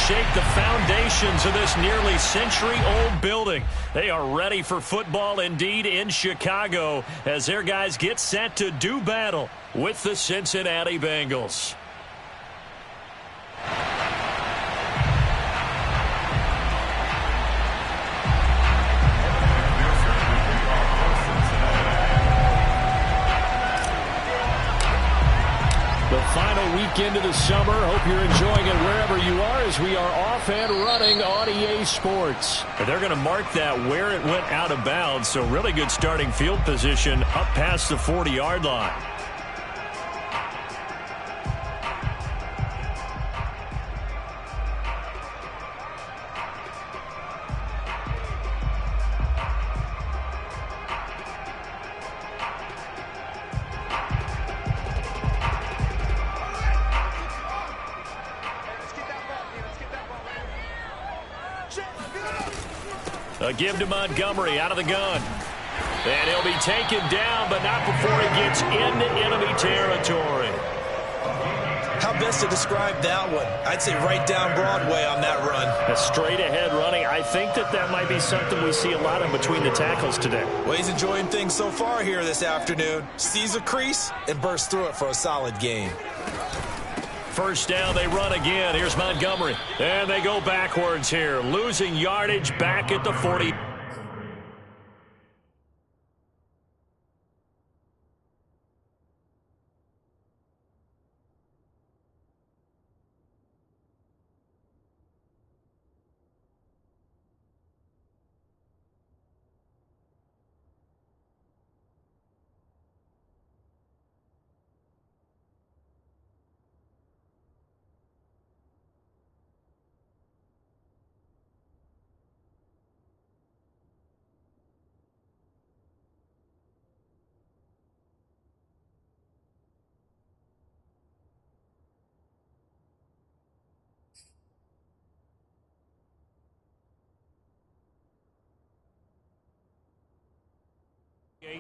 shake the foundations of this nearly century-old building. They are ready for football indeed in Chicago as their guys get set to do battle with the Cincinnati Bengals. The final weekend of the summer. Hope you're enjoying it wherever you are as we are off and running on EA Sports. They're going to mark that where it went out of bounds, so really good starting field position up past the 40-yard line. A give to Montgomery out of the gun. And he'll be taken down, but not before he gets into enemy territory. How best to describe that one? I'd say right down Broadway on that run. A straight ahead running. I think that might be something we see a lot of between the tackles today. Well, he's enjoying things so far here this afternoon. Sees a crease and bursts through it for a solid gain. First down, they run again. Here's Montgomery. And they go backwards here. Losing yardage back at the 40.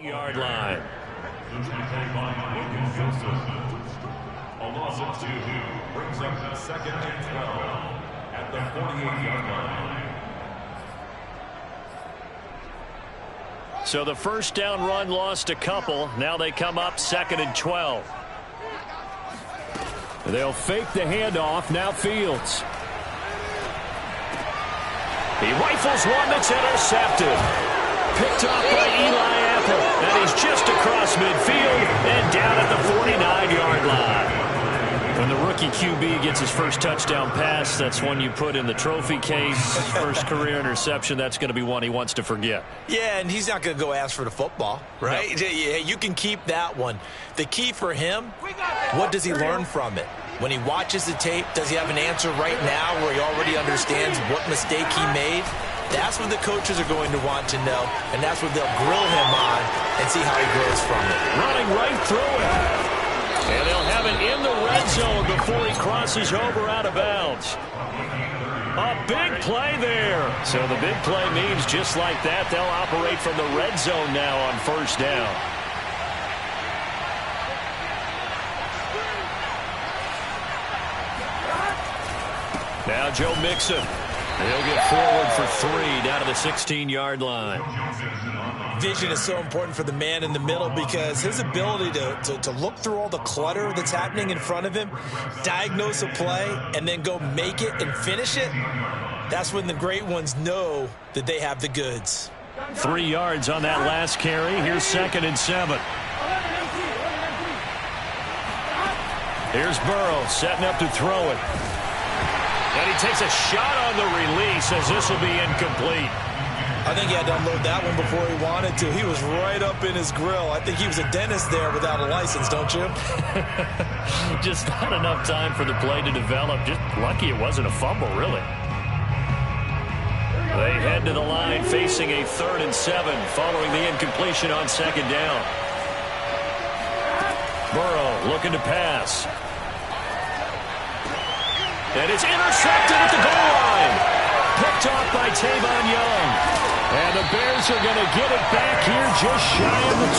Yard line. A loss of 2 brings up second and 12 at the 48-yard line. So the first down run lost a couple. Now they come up second and 12. They'll fake the handoff. Now Fields. He rifles one that's intercepted. Picked off by Eli Apple. And he's just across midfield and down at the 49-yard line. When the rookie QB gets his first touchdown pass, that's one you put in the trophy case. First career interception, that's going to be one he wants to forget. Yeah, and he's not going to go ask for the football, right? No. You can keep that one. The key for him, what does he learn from it? When he watches the tape, does he have an answer right now where he already understands what mistake he made? That's what the coaches are going to want to know, and that's what they'll grill him on and see how he grows from it. Running right through it. And they'll have it in the red zone before he crosses over out of bounds. A big play there. So the big play means just like that, they'll operate from the red zone now on first down. Now Joe Mixon. He'll get forward for 3 down to the 16-yard line. Vision is so important for the man in the middle because his ability to look through all the clutter that's happening in front of him, diagnose a play, and then go make it and finish it, that's when the great ones know that they have the goods. 3 yards on that last carry. Here's second and 7. Here's Burrow setting up to throw it. And he takes a shot on the release as this will be incomplete. I think he had to unload that one before he wanted to. He was right up in his grill. I think he was a dentist there without a license, don't you? Just not enough time for the play to develop. Just lucky it wasn't a fumble, really. They head to the line facing a 3rd and 7 following the incompletion on second down. Burrow looking to pass. And it's intercepted at the goal line. Picked off by Tavon Young. And the Bears are going to get it back here just shy of the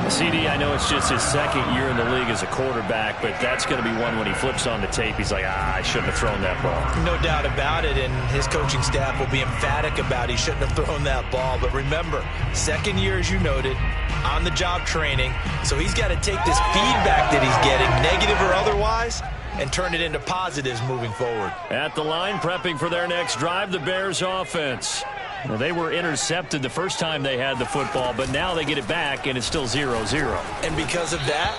20. CD, I know it's just his second year in the league as a quarterback, but that's going to be one when he flips on the tape. He's like, I shouldn't have thrown that ball. No doubt about it, and his coaching staff will be emphatic about he shouldn't have thrown that ball. But remember, second year, as you noted, on-the-job training, so he's got to take this feedback that he's getting, negative or otherwise, and turn it into positives moving forward. At the line, prepping for their next drive, the Bears offense. Well, they were intercepted the first time they had the football, but now they get it back, and it's still 0-0. And because of that,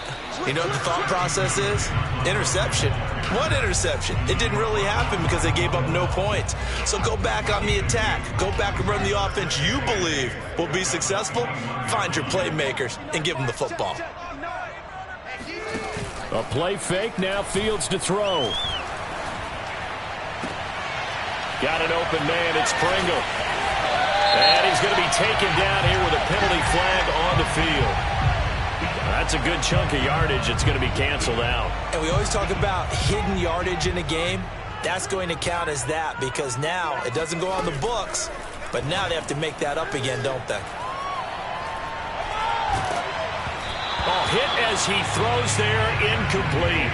you know what the thought process is? Interception. What interception? It didn't really happen because they gave up no points. So go back on the attack. Go back and run the offense you believe will be successful. Find your playmakers and give them the football. A play fake, now Fields to throw. Got an open man, it's Pringle. And he's going to be taken down here with a penalty flag on the field. That's a good chunk of yardage. It's going to be canceled out. And we always talk about hidden yardage in a game. That's going to count as that because now it doesn't go on the books, but now they have to make that up again, don't they? Oh, hit as he throws there, incomplete.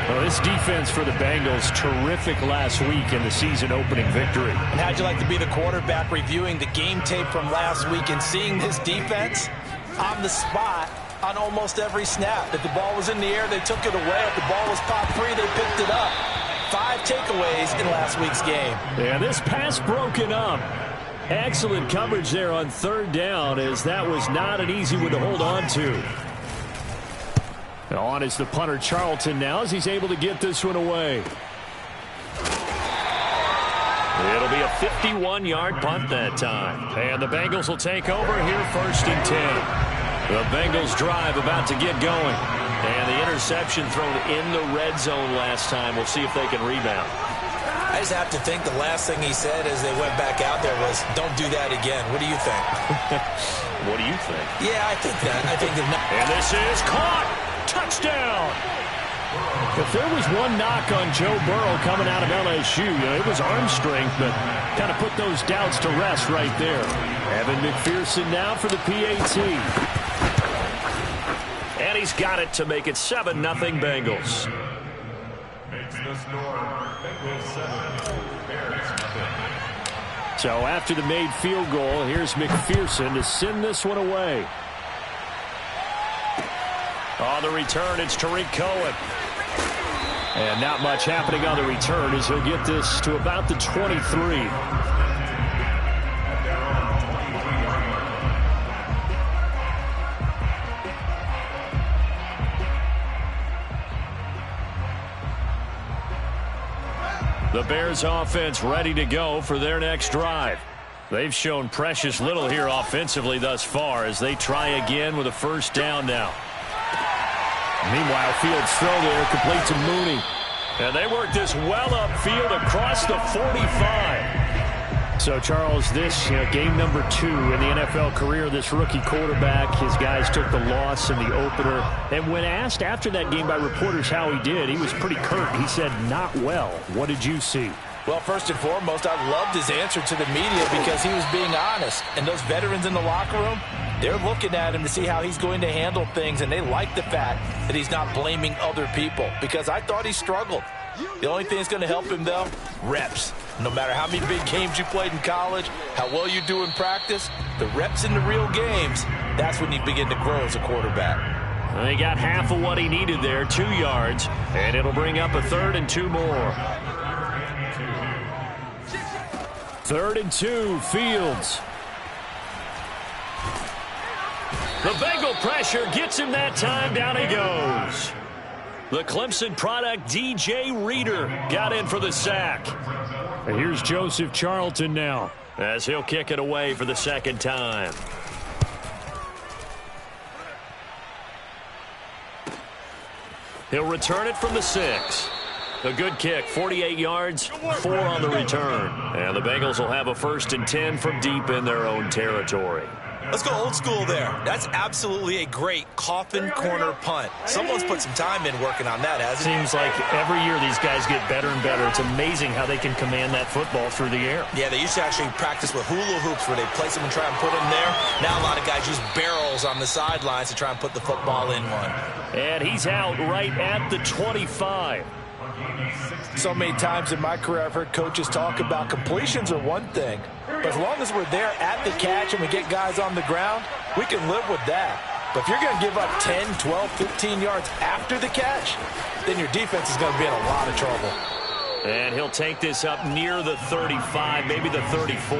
Well, this defense for the Bengals, terrific last week in the season-opening victory. And how'd you like to be the quarterback reviewing the game tape from last week and seeing this defense on the spot on almost every snap? If the ball was in the air, they took it away. If the ball was popped free, they picked it up. 5 takeaways in last week's game. Yeah, this pass broken up. Excellent coverage there on third down, as that was not an easy one to hold on to. On is the punter Charlton now as he's able to get this one away. It'll be a 51-yard punt that time. And the Bengals will take over here 1st and 10. The Bengals drive about to get going. And the interception thrown in the red zone last time. We'll see if they can rebound. I just have to think the last thing he said as they went back out there was, don't do that again. What do you think? What do you think? Yeah, I think that. And this is caught. Touchdown! If there was one knock on Joe Burrow coming out of LSU, it was arm strength, but kind of put those doubts to rest right there. Evan McPherson now for the PAT. And he's got it to make it 7-0 Bengals. Makes the score Bengals 7, Bears nothing. So after the made field goal, here's McPherson to send this one away. On the return, it's Tariq Cohen. And not much happening on the return as he'll get this to about the 23. The Bears offense ready to go for their next drive. They've shown precious little here offensively thus far as they try again with a first down now. Meanwhile, Fields throw there, complete to Mooney. And they work this well upfield across the 45. So, Charles, this game number 2 in the NFL career, this rookie quarterback, his guys took the loss in the opener. And when asked after that game by reporters how he did, he was pretty curt. He said, not well. What did you see? Well, first and foremost, I loved his answer to the media because he was being honest. And those veterans in the locker room, they're looking at him to see how he's going to handle things, and they like the fact that he's not blaming other people because I thought he struggled. The only thing that's going to help him, though, reps. No matter how many big games you played in college, how well you do in practice, the reps in the real games, that's when you begin to grow as a quarterback. He got half of what he needed there, 2 yards, and it'll bring up a 3rd and 2 more. 3rd and 2, Fields. The Bengal pressure gets him that time. Down he goes. The Clemson product, DJ Reader, got in for the sack. And here's Joseph Charlton now as he'll kick it away for the 2nd time. He'll return it from the 6. A good kick, 48 yards, 4 on the return. And the Bengals will have a 1st and 10 from deep in their own territory. Let's go old school there. That's absolutely a great coffin corner punt. Someone's put some time in working on that, hasn't it? Seems like every year these guys get better and better. It's amazing how they can command that football through the air. Yeah, they used to actually practice with hula hoops where they place them and try and put them there. Now a lot of guys use barrels on the sidelines to try and put the football in one. And he's out right at the 25. So many times in my career I've heard coaches talk about completions are one thing, but as long as we're there at the catch and we get guys on the ground, we can live with that. But if you're going to give up 10, 12, 15 yards after the catch, then your defense is going to be in a lot of trouble. And he'll take this up near the 35, maybe the 34.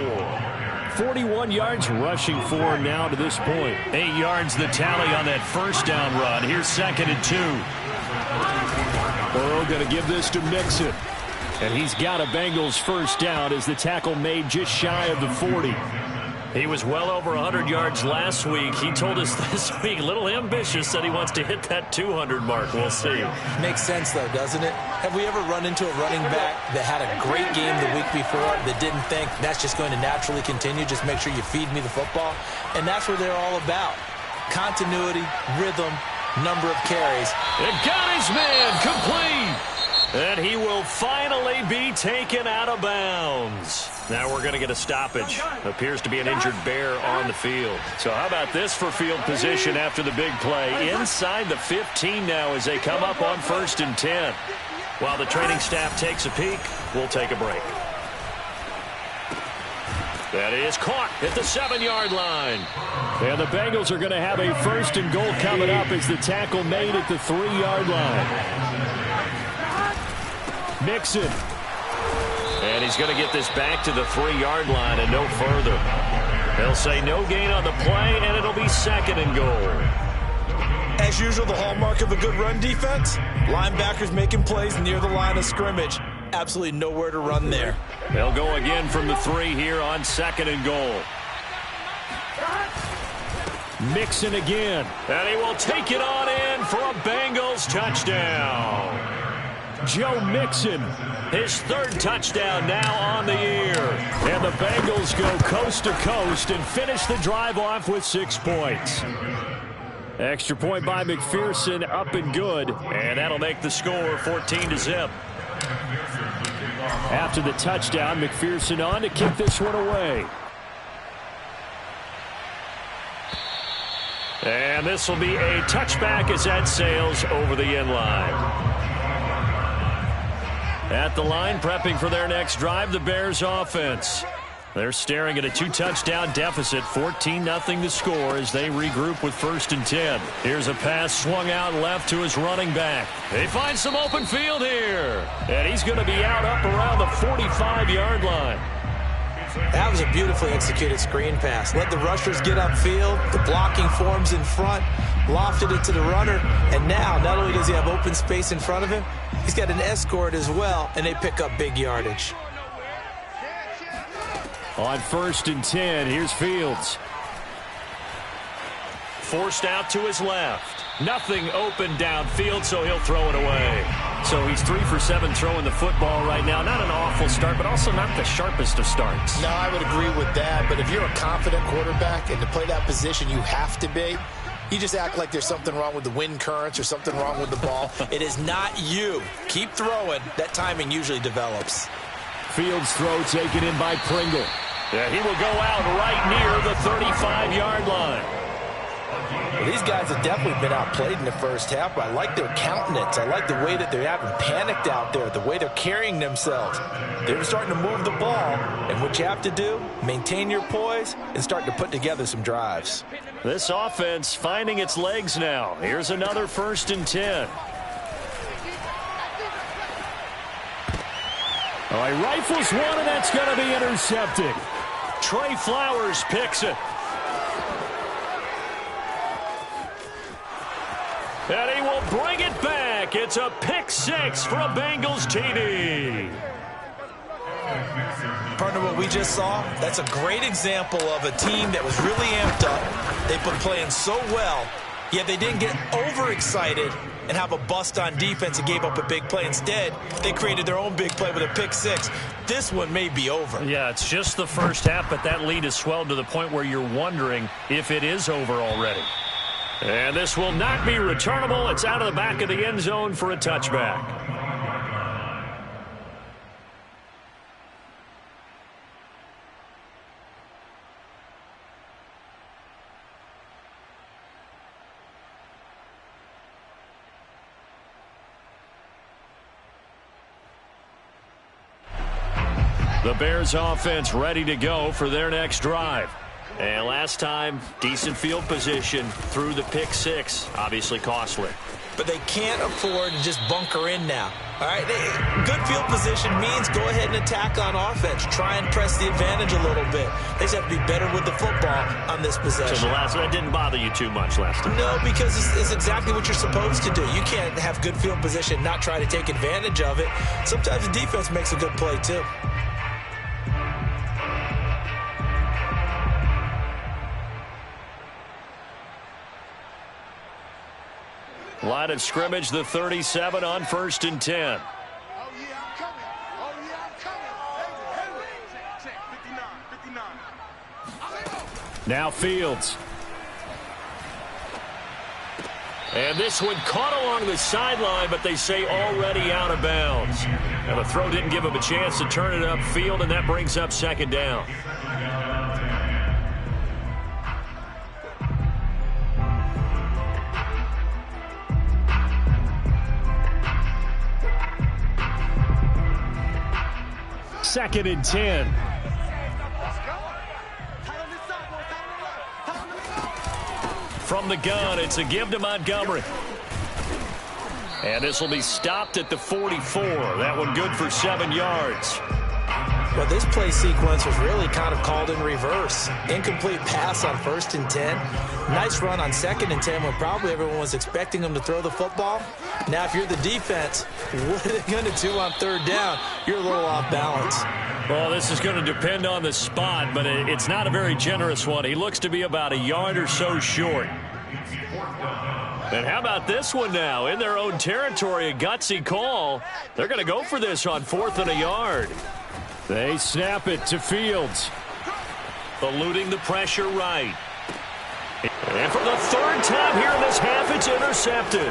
41 yards rushing for him now to this point. 8 yards the tally on that first down run. Here's 2nd and 2. Burrow going to give this to Mixon. And he's got a Bengals first down as the tackle made just shy of the 40. He was well over 100 yards last week. He told us this week, a little ambitious, that he wants to hit that 200 mark. We'll see. Makes sense, though, doesn't it? Have we ever run into a running back that had a great game the week before that didn't think that's just going to naturally continue? Just make sure you feed me the football. And that's what they're all about. Continuity, rhythm, number of carries. It got his man complete. And he will finally be taken out of bounds. Now we're going to get a stoppage. Appears to be an injured Bear on the field. So how about this for field position after the big play? Inside the 15 now as they come up on 1st and 10. While the training staff takes a peek, we'll take a break. That is caught at the 7-yard line. And the Bengals are going to have a 1st and goal coming up as the tackle made at the 3-yard line. Mixon. And he's going to get this back to the 3-yard line and no further. They'll say no gain on the play, and it'll be 2nd and goal. As usual, the hallmark of a good run defense, linebackers making plays near the line of scrimmage. Absolutely nowhere to run there. They'll go again from the 3 here on 2nd and goal. Mixon again. And he will take it on in for a Bengals touchdown. Joe Mixon, his 3rd touchdown now on the year. And the Bengals go coast to coast and finish the drive off with 6 points. Extra point by McPherson, up and good. And that'll make the score 14-0. After the touchdown, McPherson on to kick this one away. And this will be a touchback as that sails over the end line. At the line, prepping for their next drive, the Bears offense. They're staring at a 2-touchdown deficit, 14-0 to score as they regroup with 1st and 10. Here's a pass swung out left to his running back. They find some open field here. And he's going to be out up around the 45-yard line. That was a beautifully executed screen pass. Let the rushers get upfield. The blocking forms in front. Lofted it to the runner. And now, not only does he have open space in front of him, he's got an escort as well, and they pick up big yardage. On 1st and 10, here's Fields. Forced out to his left. Nothing open downfield, so he'll throw it away. So he's 3 for 7 throwing the football right now. Not an awful start, but also not the sharpest of starts. No, I would agree with that. But if you're a confident quarterback and to play that position, you have to be. You just act like there's something wrong with the wind currents or something wrong with the ball. It is not you. Keep throwing. That timing usually develops. Fields throw taken in by Pringle. Yeah, he will go out right near the 35-yard line. Well, these guys have definitely been outplayed in the first half, but I like their countenance. I like the way that they haven't panicked out there, the way they're carrying themselves. They're starting to move the ball, and what you have to do, maintain your poise and start to put together some drives. This offense finding its legs now. Here's another 1st and 10. Oh, he rifles one, and that's going to be intercepted. Trey Flowers picks it. And he will bring it back. It's a pick 6 for a Bengals TD. Partner, what we just saw, that's a great example of a team that was really amped up. They've been playing so well, yet they didn't get overexcited and have a bust on defense and gave up a big play. Instead, they created their own big play with a pick six. This one may be over. Yeah, it's just the first half, but that lead has swelled to the point where you're wondering if it is over already. And this will not be returnable. It's out of the back of the end zone for a touchback. The Bears offense ready to go for their next drive. And last time, decent field position through the pick six. Obviously costly. But they can't afford to just bunker in now. All right, good field position means go ahead and attack on offense. Try and press the advantage a little bit. They just have to be better with the football on this possession. So the last one didn't bother you too much last time? No, because it's exactly what you're supposed to do. You can't have good field position, not try to take advantage of it. Sometimes the defense makes a good play too. Line of scrimmage, the 37 on 1st and 10. Now Fields. And this one caught along the sideline, but they say already out of bounds. And the throw didn't give him a chance to turn it upfield, and that brings up 2nd down. Second and 10. From the gun, it's a give to Montgomery. And this will be stopped at the 44. That one good for 7 yards. Well, this play sequence was really kind of called in reverse. Incomplete pass on 1st and 10. Nice run on 2nd and 10 when probably everyone was expecting them to throw the football. Now, if you're the defense, what are they going to do on 3rd down? You're a little off balance. Well, this is going to depend on the spot, but it's not a very generous one. He looks to be about a yard or so short. And how about this one now? In their own territory, a gutsy call. They're going to go for this on 4th and a yard. They snap it to Fields. Eluding the pressure right. And for the 3rd time here in this half, it's intercepted.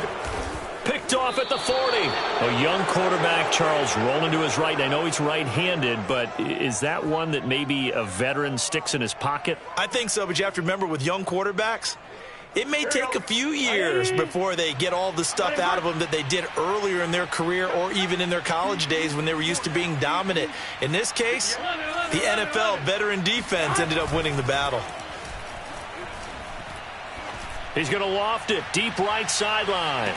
Picked off at the 40. A young quarterback, Charles, rolling to his right. And I know he's right-handed, but is that one that maybe a veteran sticks in his pocket? I think so, but you have to remember with young quarterbacks, it may take a few years before they get all the stuff out of them that they did earlier in their career or even in their college days when they were used to being dominant. In this case, the NFL veteran defense ended up winning the battle. He's going to loft it deep right sideline.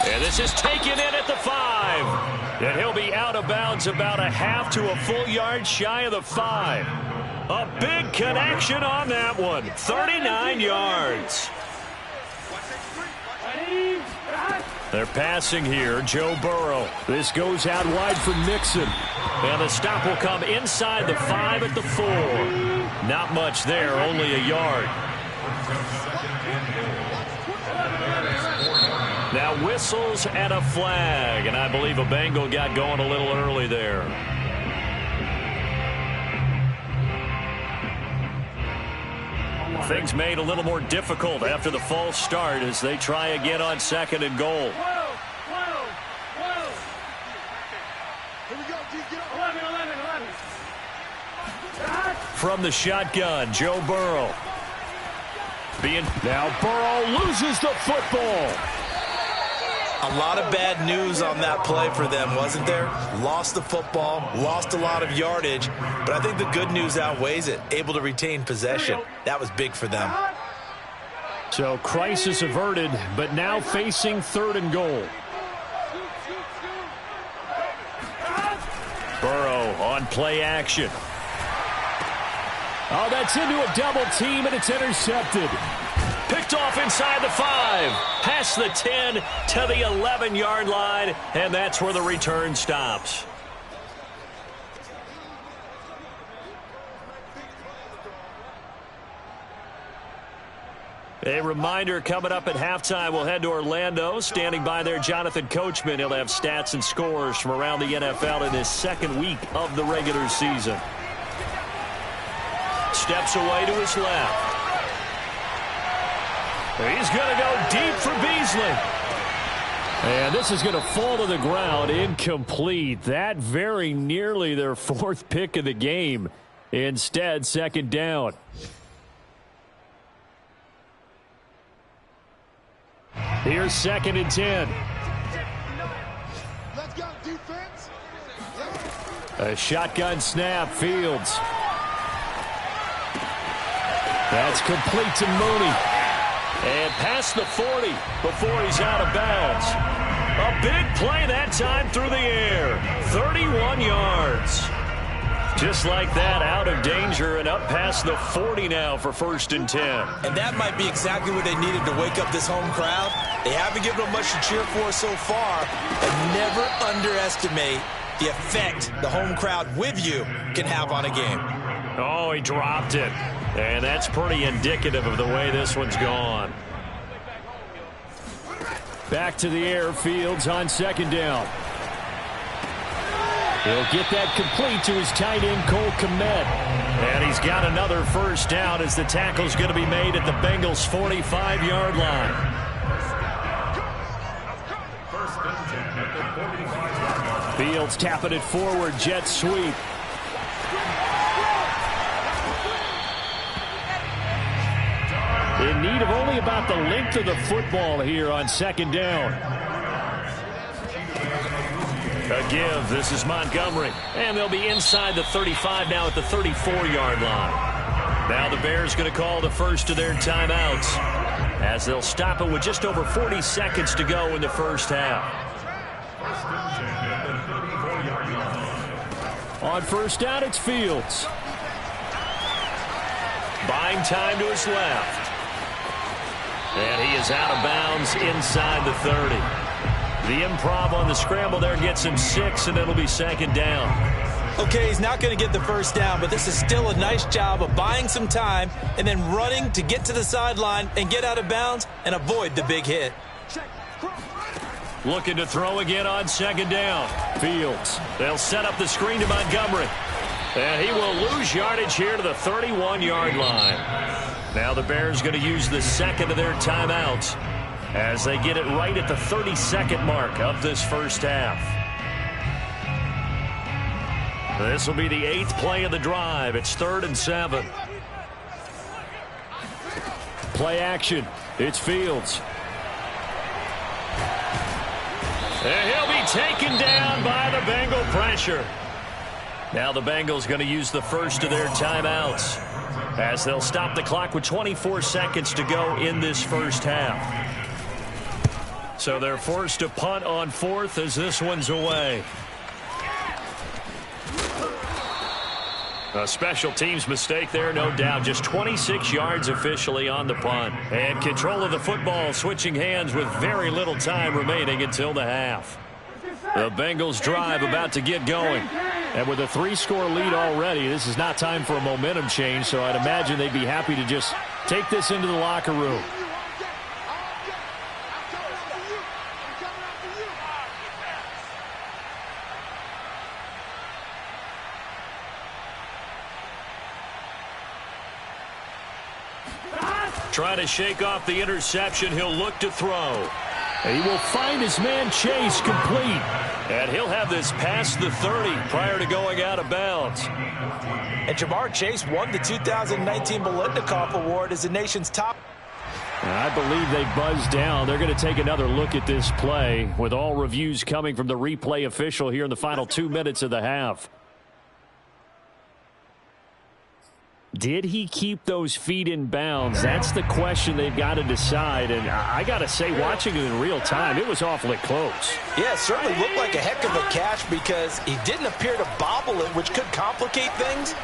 And this is taken in at the 5. And he'll be out of bounds about a half to a full yard shy of the 5. A big connection on that one. 39 yards. They're passing here. Joe Burrow. This goes out wide for Mixon. And the stop will come inside the 5 at the 4. Not much there, only a yard. Now whistles and a flag. And I believe a Bengal got going a little early there. Things made a little more difficult after the false start as they try again on 2nd and goal. From the shotgun, Joe Burrow. Now Burrow loses the football. A lot of bad news on that play for them, wasn't there? Lost the football, lost a lot of yardage, but I think the good news outweighs it. Able to retain possession. That was big for them. So crisis averted, but now facing 3rd and goal. Burrow on play action. Oh, that's into a double team, and it's intercepted. Picked off inside the 5, past the 10 to the 11-yard line, and that's where the return stops. A reminder coming up at halftime, we'll head to Orlando. Standing by there, Jonathan Coachman. He'll have stats and scores from around the NFL in his second week of the regular season. Steps away to his left. He's going to go deep for Beasley. And this is going to fall to the ground, incomplete. That very nearly their fourth pick of the game. Instead, second down. Here's 2nd and 10. Let's go, defense. A shotgun snap, Fields. That's complete to Mooney. And past the 40 before he's out of bounds. A big play that time through the air. 31 yards. Just like that, out of danger and up past the 40 now for 1st and 10. And that might be exactly what they needed to wake up this home crowd. They haven't given them much to cheer for so far, but never underestimate the effect the home crowd with you can have on a game. Oh, he dropped it. And that's pretty indicative of the way this one's gone. Back to the air, Fields on 2nd down. He'll get that complete to his tight end, Cole Kmet. And he's got another 1st down as the tackle's going to be made at the Bengals' 45-yard line. Fields tapping it forward, jet sweep. In need of only about the length of the football here on 2nd down. A give. This is Montgomery. And they'll be inside the 35 now at the 34-yard line. Now the Bears going to call the first of their timeouts as they'll stop it with just over 40 seconds to go in the first half. On 1st down, it's Fields. Buying time to his left. And he is out of bounds inside the 30. The improv on the scramble there gets him 6, and it'll be 2nd down. Okay, he's not going to get the 1st down, but this is still a nice job of buying some time and then running to get to the sideline and get out of bounds and avoid the big hit. Looking to throw again on 2nd down. Fields. They'll set up the screen to Montgomery. And he will lose yardage here to the 31-yard line. Now the Bears going to use the 2nd of their timeouts as they get it right at the 32nd mark of this first half. This will be the 8th play of the drive. It's 3rd and 7. Play action. It's Fields. And he'll be taken down by the Bengal pressure. Now the Bengals going to use the first of their timeouts as they'll stop the clock with 24 seconds to go in this first half. So they're forced to punt on 4th as this one's away. A special teams mistake there, no doubt. Just 26 yards officially on the punt. And control of the football switching hands with very little time remaining until the half. The Bengals drive about to get going. And with a 3-score lead already, this is not time for a momentum change, so I'd imagine they'd be happy to just take this into the locker room. Trying to shake off the interception. He'll look to throw. He will find his man Chase complete. And he'll have this past the 30 prior to going out of bounds. And Jamar Chase won the 2019 Biletnikoff Award as the nation's top. I believe they buzzed down. They're going to take another look at this play with all reviews coming from the replay official here in the final 2 minutes of the half. Did he keep those feet in bounds? That's the question they've got to decide. And I got to say, watching it in real time, it was awfully close. Yeah, it certainly looked like a heck of a catch because he didn't appear to bobble it, which could complicate things.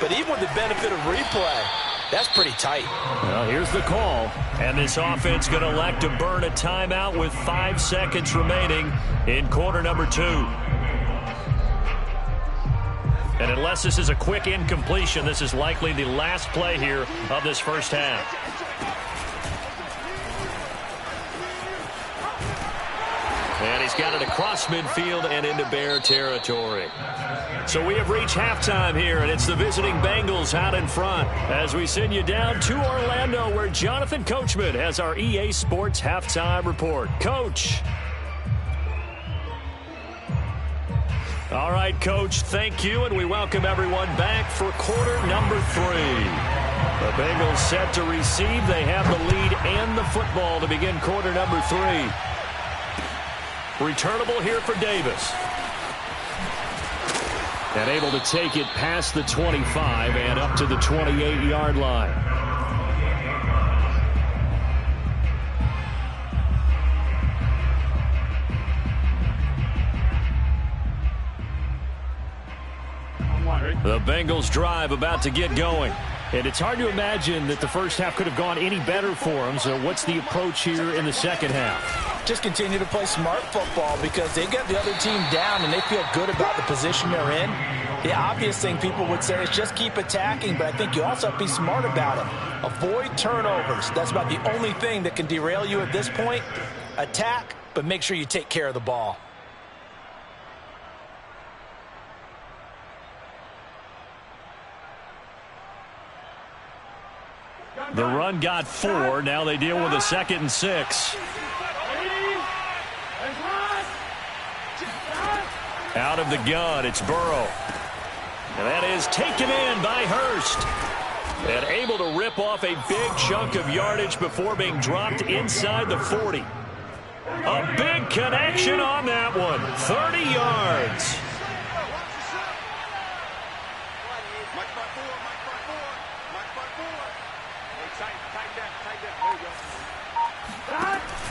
But even with the benefit of replay, that's pretty tight. Well, here's the call. And this offense going to elect to burn a timeout with 5 seconds remaining in quarter number 2. And unless this is a quick incompletion, this is likely the last play here of this first half. got it across midfield and into Bear territory. So we have reached halftime here, and it's the visiting Bengals out in front as we send you down to Orlando, where Jonathan Coachman has our EA Sports halftime report. Coach. All right, Coach, thank you, and we welcome everyone back for quarter number 3. The Bengals set to receive. They have the lead and the football to begin quarter number 3. Returnable here for Davis. And able to take it past the 25 and up to the 28-yard line. The Bengals drive about to get going. And it's hard to imagine that the first half could have gone any better for them. So what's the approach here in the second half? Just continue to play smart football because they get the other team down and they feel good about the position they're in. The obvious thing people would say is just keep attacking, but I think you also have to be smart about it. Avoid turnovers. That's about the only thing that can derail you at this point. Attack, but make sure you take care of the ball. The run got 4. Now they deal with a 2nd and 6. Out of the gun, it's Burrow. And that is taken in by Hurst. And able to rip off a big chunk of yardage before being dropped inside the 40. A big connection on that one. 30 yards.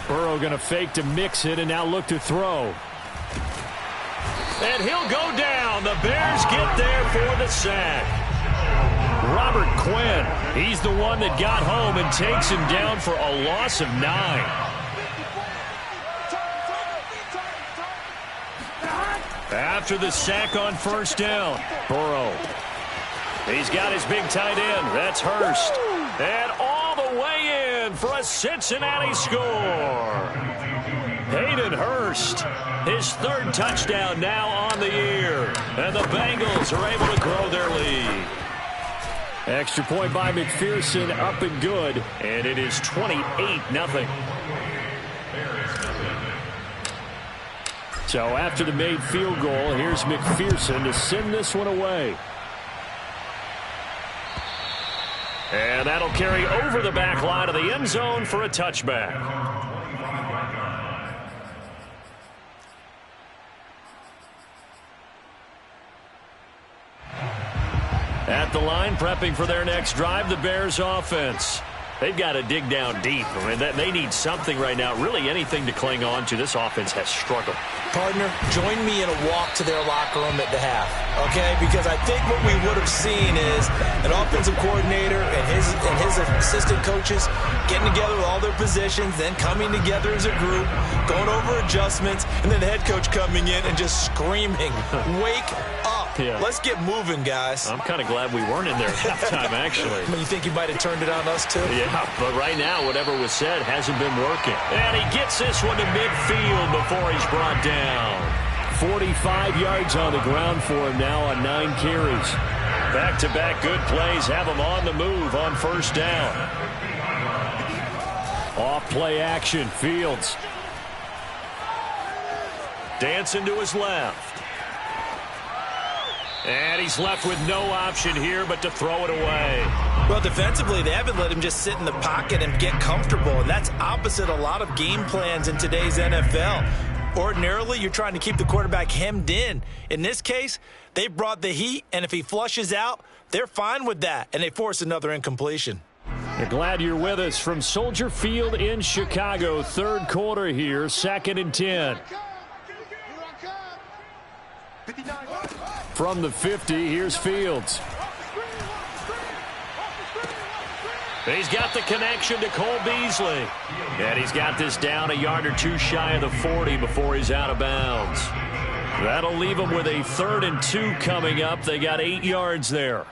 Burrow going to fake to mix it and now look to throw. And he'll go down. The Bears get there for the sack. Robert Quinn, he's the one that got home and takes him down for a loss of 9. After the sack on first down, Burrow. He's got his big tight end. That's Hurst. And all the way in for a Cincinnati score. Hayden Hurst, his 3rd touchdown now on the year. And the Bengals are able to grow their lead. Extra point by McPherson, up and good. And it is 28-0. So after the made field goal, here's McPherson to send this one away. And that'll carry over the back line of the end zone for a touchback. At the line, prepping for their next drive, the Bears offense. They've got to dig down deep. I mean, they need something right now, really anything to cling on to. This offense has struggled. Partner, join me in a walk to their locker room at the half, okay? Because I think what we would have seen is an offensive coordinator and his assistant coaches getting together with all their positions, then coming together as a group, going over adjustments, and then the head coach coming in and just screaming, wake up. Yeah. Let's get moving, guys. I'm kind of glad we weren't in there at halftime, actually. I mean, you think he might have turned it on us, too? Yeah, but right now, whatever was said hasn't been working. And he gets this one to midfield before he's brought down. 45 yards on the ground for him now on 9 carries. Back-to-back good plays have him on the move on first down. Off play action, Fields. Dancing to his left. And he's left with no option here but to throw it away. Well, defensively, they haven't let him just sit in the pocket and get comfortable, and that's opposite a lot of game plans in today's NFL. Ordinarily, you're trying to keep the quarterback hemmed in. In this case, they brought the heat, and if he flushes out, they're fine with that, and they force another incompletion. We're glad you're with us from Soldier Field in Chicago. 3rd quarter here, 2nd and 10. From the 50, here's Fields. He's got the connection to Cole Beasley. And he's got this down a yard or 2 shy of the 40 before he's out of bounds. That'll leave him with a 3rd and 2 coming up. They got 8 yards there.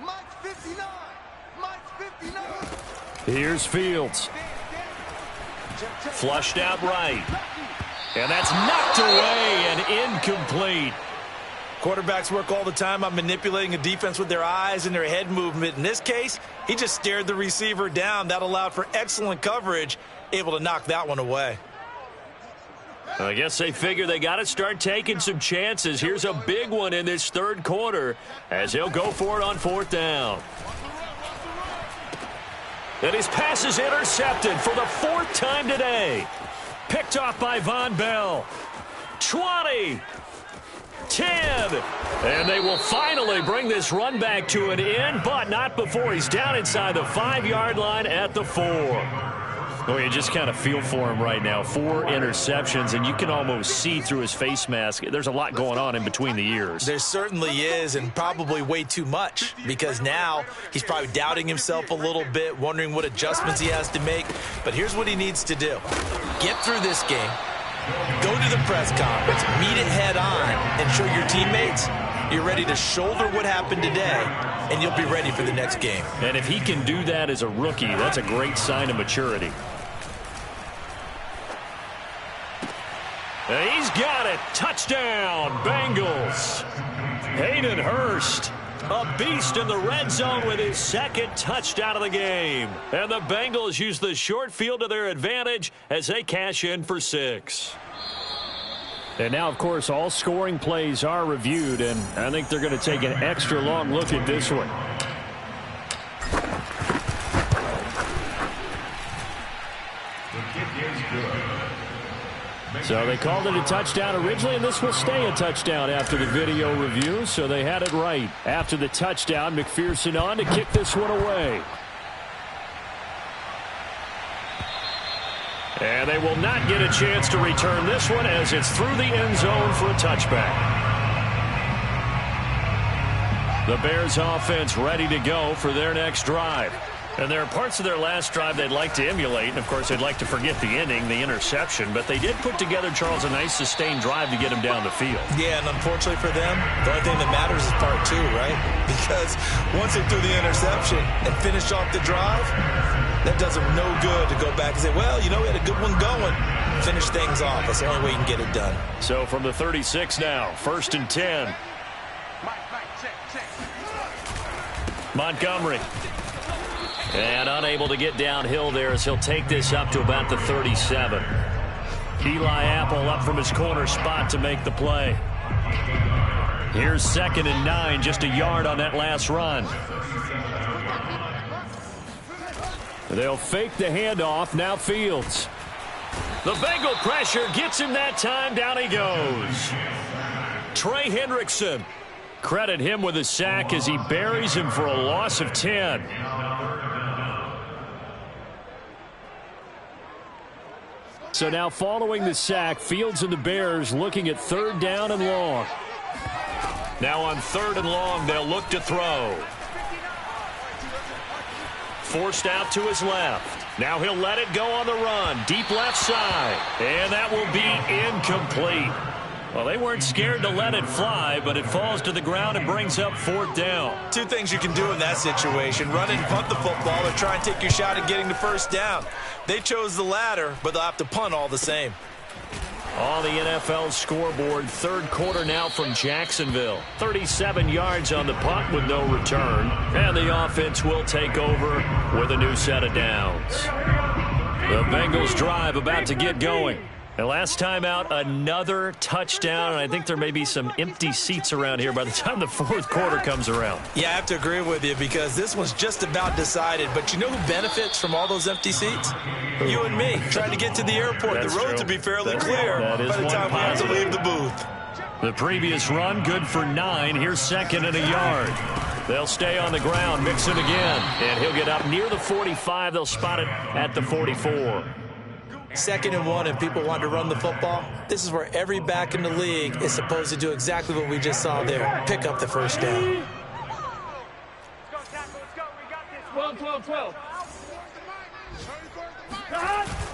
Here's Fields. Flushed out right. And that's knocked away and incomplete. Quarterbacks work all the time on manipulating a defense with their eyes and their head movement. In this case, he just stared the receiver down. That allowed for excellent coverage, able to knock that one away. I guess they figure they got to start taking some chances. Here's a big one in this third quarter as he'll go for it on fourth down. And his pass is intercepted for the fourth time today. Picked off by Von Bell. 20. 10. And they will finally bring this run back to an end, but not before he's down inside the 5-yard line at the 4. Oh, you just kind of feel for him right now. 4 interceptions, and you can almost see through his face mask. There's a lot going on in between the ears. There certainly is, and probably way too much, because now he's probably doubting himself a little bit, wondering what adjustments he has to make. But here's what he needs to do. Get through this game, go to the press conference, meet it head on, and show your teammates you're ready to shoulder what happened today, and you'll be ready for the next game. And if he can do that as a rookie, that's a great sign of maturity. And he's got it. Touchdown, Bengals. Hayden Hurst, a beast in the red zone with his second touchdown of the game. And the Bengals use the short field to their advantage as they cash in for 6. And now, of course, all scoring plays are reviewed, and I think they're going to take an extra long look at this one. So they called it a touchdown originally, and this will stay a touchdown after the video review, so they had it right. After the touchdown, McPherson on to kick this one away. And they will not get a chance to return this one as it's through the end zone for a touchback. The Bears offense ready to go for their next drive. And there are parts of their last drive they'd like to emulate. And, of course, they'd like to forget the inning, the interception. But they did put together, Charles, a nice sustained drive to get him down the field. Yeah, and unfortunately for them, the only thing that matters is part 2, right? Because once they threw the interception and finished off the drive, that does them no good to go back and say, well, you know, we had a good one going. Finish things off. That's the only way you can get it done. So from the 36 now, 1st and 10. Montgomery. And unable to get downhill there as he'll take this up to about the 37. Eli Apple up from his corner spot to make the play. Here's 2nd and 9, just a yard on that last run. They'll fake the handoff. Now Fields. The Bengal pressure gets him that time. Down he goes. Trey Hendrickson. Credit him with a sack as he buries him for a loss of 10. So now following the sack, Fields and the Bears looking at 3rd down and long. Now on 3rd and long, they'll look to throw. Forced out to his left. Now he'll let it go on the run. Deep left side. And that will be incomplete. Well, they weren't scared to let it fly, but it falls to the ground and brings up 4th down. 2 things you can do in that situation. Run and punt the football or try and take your shot at getting the 1st down. They chose the latter, but they'll have to punt all the same. On the NFL scoreboard, 3rd quarter now from Jacksonville. 37 yards on the punt with no return. And the offense will take over with a new set of downs. The Bengals drive about to get going. And last time out, another touchdown, and I think there may be some empty seats around here by the time the 4th quarter comes around. Yeah, I have to agree with you because this one's just about decided. But you know who benefits from all those empty seats? You and me, trying to get to the airport. That's the roads will be fairly clear by the time we have to leave the booth. The previous run, good for 9. Here's 2nd and a yard. They'll stay on the ground, mix it again, and he'll get up near the 45. They'll spot it at the 44. 2nd and 1, and people want to run the football. This is where every back in the league is supposed to do exactly what we just saw there. Pick up the 1st down. 12.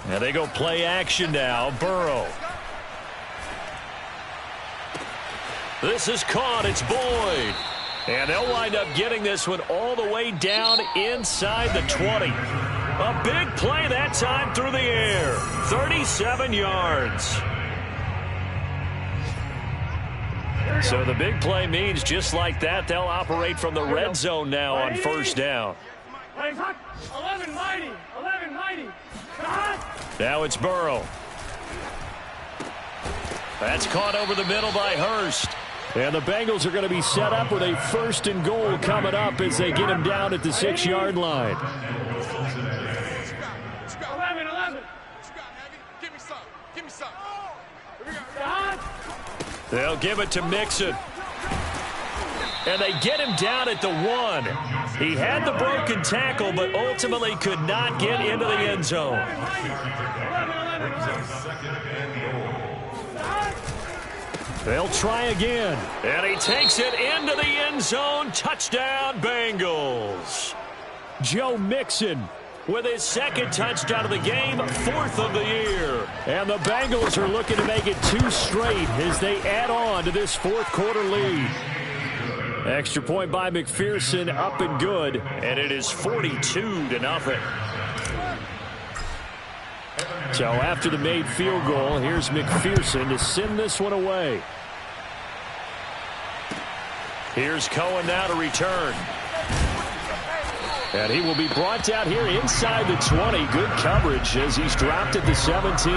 Now they go play action now. Burrow. This is caught. It's Boyd. And they'll wind up getting this one all the way down inside the 20. A big play that time through the air. 37 yards. So the big play means just like that, they'll operate from the red zone now on first down. 11 mighty. 11 mighty. Now it's Burrow. That's caught over the middle by Hurst. And the Bengals are going to be set up with a 1st and goal coming up as they get him down at the 6-yard line. 11. Give me some. Give me some. They'll give it to Mixon. And they get him down at the 1. He had the broken tackle, but ultimately could not get into the end zone. They'll try again. And he takes it into the end zone. Touchdown, Bengals. Joe Mixon with his 2nd touchdown of the game, 4th of the year. And the Bengals are looking to make it 2 straight as they add on to this 4th quarter lead. Extra point by McPherson, up and good. And it is 42-0. So after the made field goal, here's McPherson to send this one away. Here's Cohen now to return. And he will be brought down here inside the 20. Good coverage as he's dropped at the 17.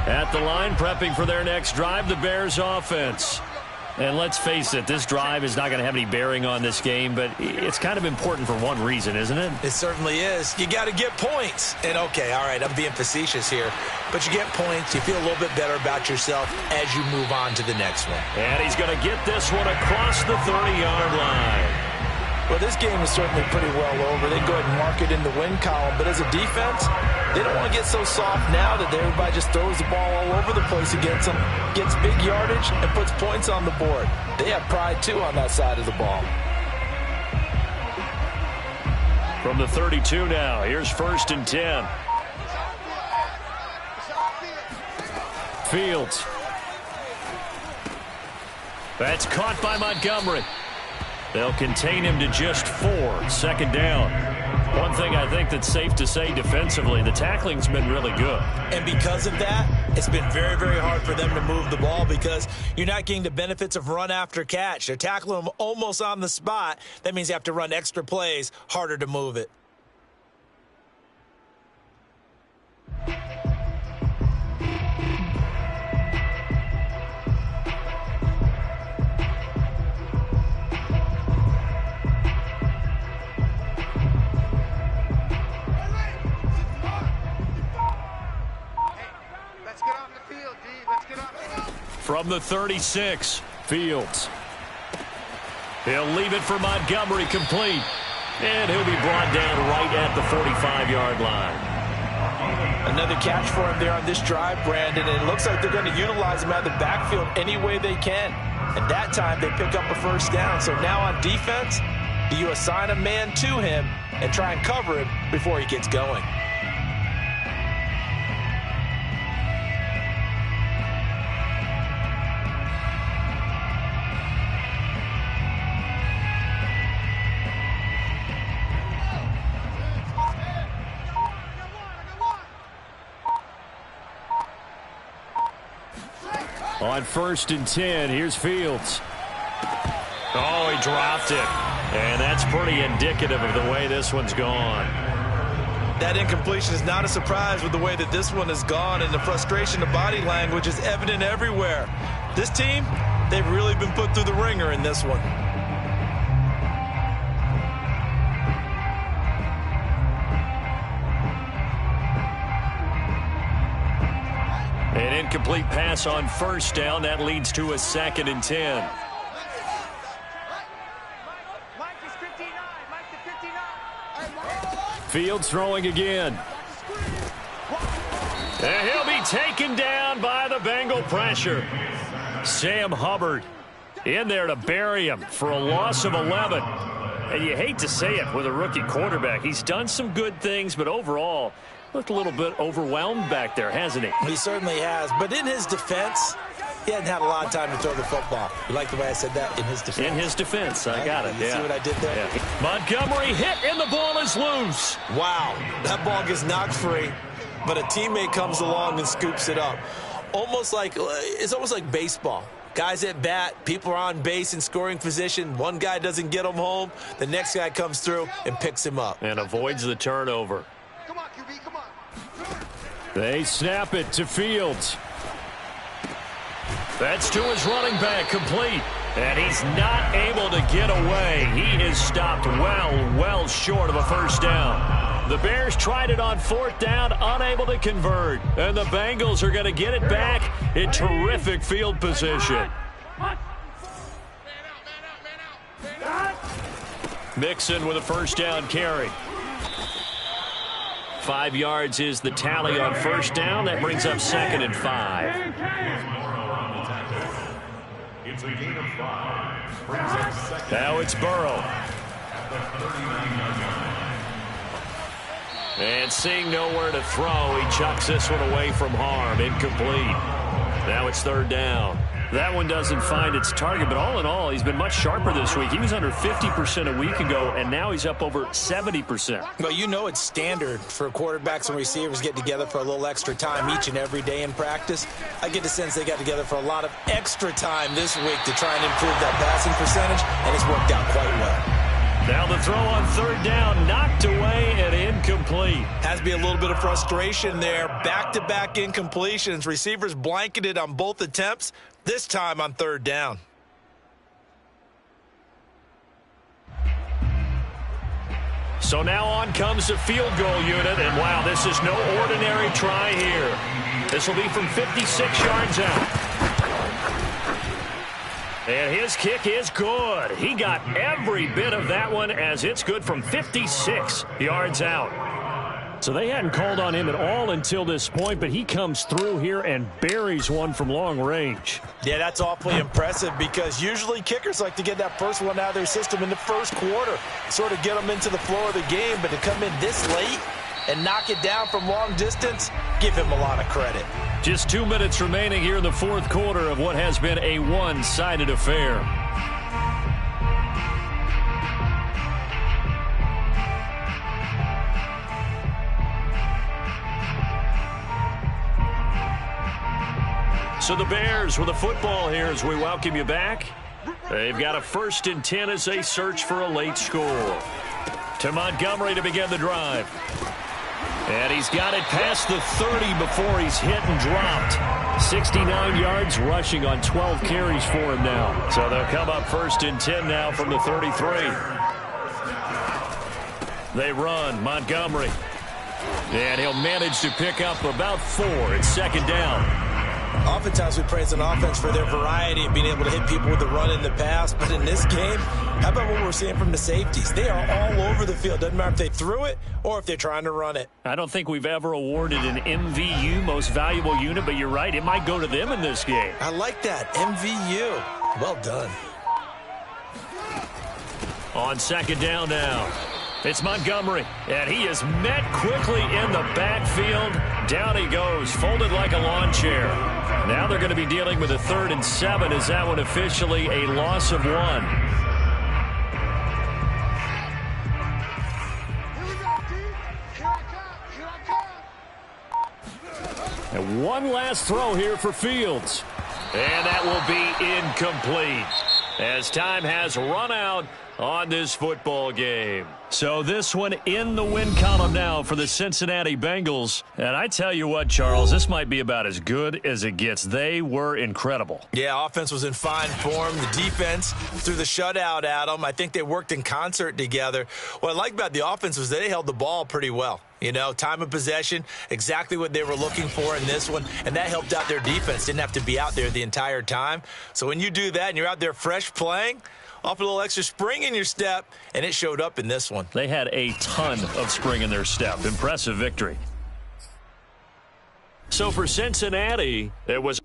At the line, prepping for their next drive, the Bears offense. And let's face it, this drive is not going to have any bearing on this game, but it's kind of important for one reason, isn't it? It certainly is. You got to get points. And, okay, all right, I'm being facetious here. But you get points, you feel a little bit better about yourself as you move on to the next one. And he's going to get this one across the 30-yard line. Well, this game is certainly pretty well over. They go ahead and mark it in the win column. But as a defense, they don't want to get so soft now that everybody just throws the ball all over the place against them, gets big yardage, and puts points on the board. They have pride, too, on that side of the ball. From the 32 now, here's 1st and 10. Fields. That's caught by Montgomery. They'll contain him to just 4. 2nd down. One thing I think that's safe to say defensively, the tackling's been really good. And because of that, it's been very, very hard for them to move the ball because you're not getting the benefits of run after catch. They're tackling them almost on the spot. That means you have to run extra plays, harder to move it. From the 36, Fields. He'll leave it for Montgomery, complete. And he'll be brought down right at the 45-yard line. Another catch for him there on this drive, Brandon. And it looks like they're going to utilize him out of the backfield any way they can. And that time they pick up a 1st down. So now on defense, do you assign a man to him and try and cover him before he gets going? On 1st and 10, here's Fields. Oh, he dropped it. And that's pretty indicative of the way this one's gone. That incompletion is not a surprise with the way that this one has gone, and the frustration of body language is evident everywhere. This team, they've really been put through the ringer in this one. An incomplete pass on 1st down. That leads to a 2nd and 10. Fields throwing again. And he'll be taken down by the Bengal pressure. Sam Hubbard in there to bury him for a loss of 11. And you hate to say it with a rookie quarterback. He's done some good things, but overall, looked a little bit overwhelmed back there, hasn't he? He certainly has. But in his defense, He hadn't had a lot of time to throw the football. You like the way I said that? In his defense. In his defense. I got it. You see what I did there? Yeah. Montgomery hit, and the ball is loose. Wow, that ball gets knocked free, but a teammate comes along and scoops it up. It's almost like baseball. Guys at bat, people are on base in scoring position. One guy doesn't get him home. The next guy comes through and picks him up. And avoids the turnover. Come on, QB, come on. They snap it to Fields. That's to his running back, complete. And he's not able to get away. He is stopped well short of a first down. The Bears tried it on fourth down, unable to convert. And the Bengals are going to get it back in terrific field position. Mixon with a first down carry. 5 yards is the tally on first down. That brings up 2nd and 5. It's a gain of 5. Brings up second. Now it's Burrow. And seeing nowhere to throw, he chucks this one away from harm. Incomplete. Now it's 3rd down. That one doesn't find its target, but all in all, he's been much sharper this week. He was under 50% a week ago, and now he's up over 70%. Well, you know it's standard for quarterbacks and receivers get together for a little extra time each and every day in practice. I get the sense they got together for a lot of extra time this week to try and improve that passing percentage, and it's worked out quite well. Now the throw on 3rd down, knocked away and incomplete. Has to be a little bit of frustration there. Back-to-back incompletions. Receivers blanketed on both attempts, this time on 3rd down. So now on comes the field goal unit, and wow, this is no ordinary try here. This will be from 56 yards out. And his kick is good. He got every bit of that one as it's good from 56 yards out. So they hadn't called on him at all until this point, but he comes through here and buries one from long range. Yeah, that's awfully impressive because usually kickers like to get that first one out of their system in the first quarter, sort of get them into the flow of the game, but to come in this late and knock it down from long distance, give him a lot of credit. Just 2 minutes remaining here in the 4th quarter of what has been a one-sided affair. So the Bears with the football here as we welcome you back. They've got a 1st and 10 as they search for a late score. To Montgomery to begin the drive. And he's got it past the 30 before he's hit and dropped. 69 yards rushing on 12 carries for him now. So they'll come up 1st and 10 now from the 33. They run, Montgomery. And he'll manage to pick up about 4. It's 2nd down. Oftentimes we praise an offense for their variety of being able to hit people with the run in the pass. But in this game, how about what we're seeing from the safeties? They are all over the field. Doesn't matter if they threw it or if they're trying to run it. I don't think we've ever awarded an MVU, most valuable unit, but you're right. It might go to them in this game. I like that. MVU. Well done. On 2nd down now. It's Montgomery, and he is met quickly in the backfield. Down he goes, folded like a lawn chair. Now they're going to be dealing with a 3rd and 7. Is that one officially a loss of 1? And one last throw here for Fields. And that will be incomplete as time has run out on this football game. So this one in the win column now for the Cincinnati Bengals. And I tell you what, Charles, this might be about as good as it gets. They were incredible. Yeah, offense was in fine form. The defense threw the shutout at them. I think they worked in concert together. What I like about the offense was they held the ball pretty well. You know, time of possession, exactly what they were looking for in this one, and that helped out their defense. Didn't have to be out there the entire time. So when you do that and you're out there fresh playing, off a little extra spring in your step, and it showed up in this one. They had a ton of spring in their step. Impressive victory. So for Cincinnati, it was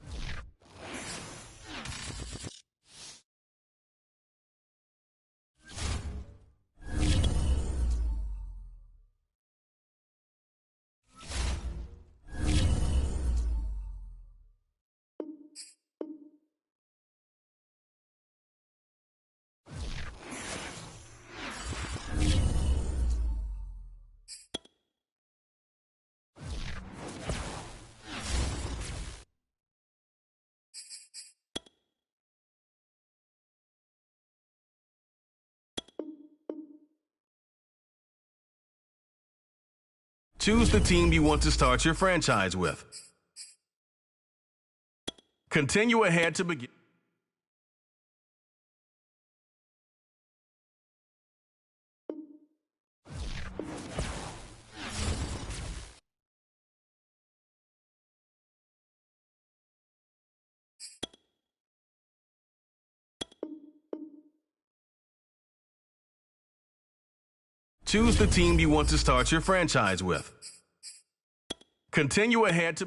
Choose the team you want to start your franchise with. Continue ahead to begin. Choose the team you want to start your franchise with. Continue ahead to